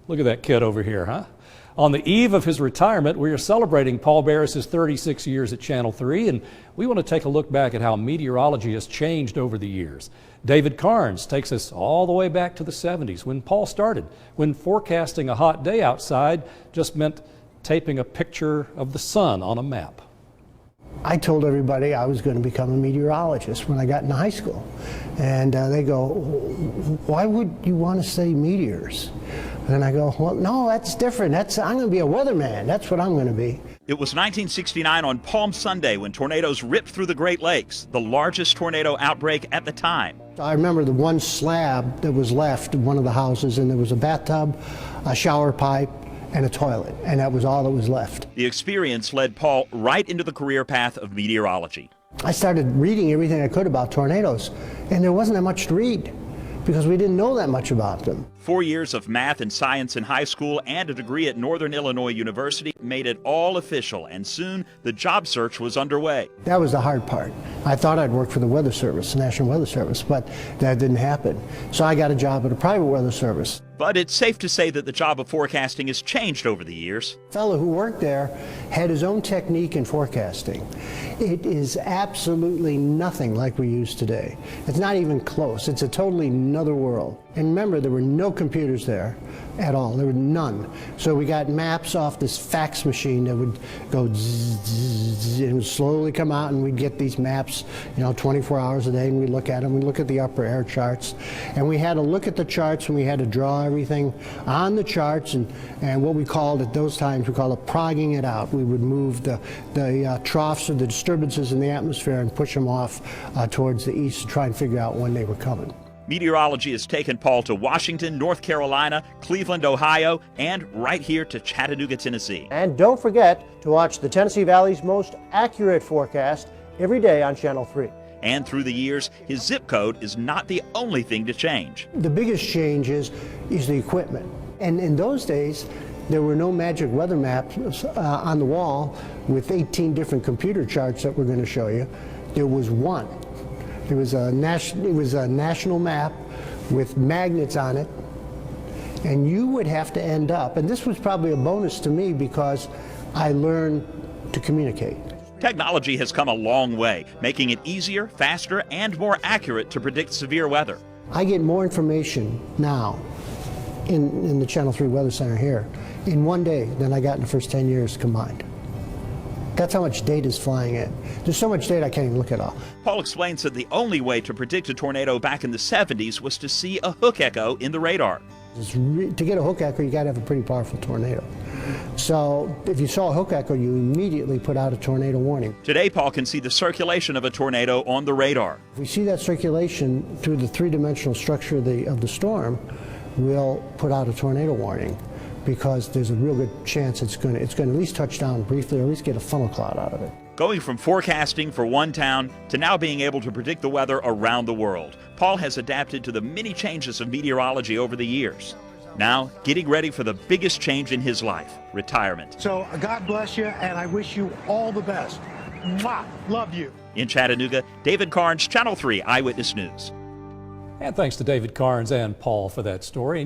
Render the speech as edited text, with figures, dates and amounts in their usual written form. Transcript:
Look at that kid over here, huh? On the eve of his retirement, we are celebrating Paul Barris's 36 years at Channel 3, and we want to take a look back at how meteorology has changed over the years. David Carnes takes us all the way back to the 70s when Paul started, when forecasting a hot day outside just meant taping a picture of the sun on a map. I told everybody I was going to become a meteorologist when I got into high school. And they go, why would you want to study meteors? And I go, well, no, that's different. I'm going to be a weatherman. That's what I'm going to be. It was 1969 on Palm Sunday when tornadoes ripped through the Great Lakes, the largest tornado outbreak at the time. I remember the one slab that was left in one of the houses, and there was a bathtub, a shower pipe, and a toilet, and that was all that was left. The experience led Paul right into the career path of meteorology. I started reading everything I could about tornadoes, and there wasn't that much to read because we didn't know that much about them. 4 years of math and science in high school and a degree at Northern Illinois University made it all official, and soon the job search was underway. That was the hard part. I thought I'd work for the Weather Service, the National Weather Service, but that didn't happen. So I got a job at a private weather service. But it's safe to say that the job of forecasting has changed over the years. The fellow who worked there had his own technique in forecasting. It is absolutely nothing like we use today. It's not even close. It's a totally another world. And remember, there were no computers there at all. There were none. So we got maps off this fax machine that would go zzz, and it would slowly come out, and we'd get these maps, 24 hours a day, and we'd look at them. We'd look at the upper air charts, and we had to look at the charts, and we had to draw everything on the charts, and what we called at those times, we called it progging it out. We would move the troughs or the disturbances in the atmosphere and push them off towards the east to try and figure out when they were coming. Meteorology has taken Paul to Washington, North Carolina, Cleveland, Ohio, and right here to Chattanooga, Tennessee. And don't forget to watch the Tennessee Valley's most accurate forecast every day on Channel 3. And through the years, his zip code is not the only thing to change. The biggest change is the equipment. And in those days, there were no magic weather maps on the wall with 18 different computer charts that we're going to show you. There was one. It was a national map with magnets on it, and you would have to end up, and this was probably a bonus to me because I learned to communicate. Technology has come a long way, making it easier, faster, and more accurate to predict severe weather. I get more information now in the Channel 3 Weather Center here in one day than I got in the first 10 years combined. That's how much data is flying in. There's so much data I can't even look at all. Paul explains that the only way to predict a tornado back in the 70s was to see a hook echo in the radar. To get a hook echo, you got to have a pretty powerful tornado. So if you saw a hook echo, you immediately put out a tornado warning. Today, Paul can see the circulation of a tornado on the radar. If we see that circulation through the three-dimensional structure of the storm, we'll put out a tornado warning, because there's a real good chance it's going to at least touch down briefly, or at least get a funnel cloud out of it. Going from forecasting for one town to now being able to predict the weather around the world, Paul has adapted to the many changes of meteorology over the years. Now, getting ready for the biggest change in his life, retirement. So God bless you, and I wish you all the best. Mwah! Love you. In Chattanooga, David Carnes, Channel 3 Eyewitness News. And thanks to David Carnes and Paul for that story.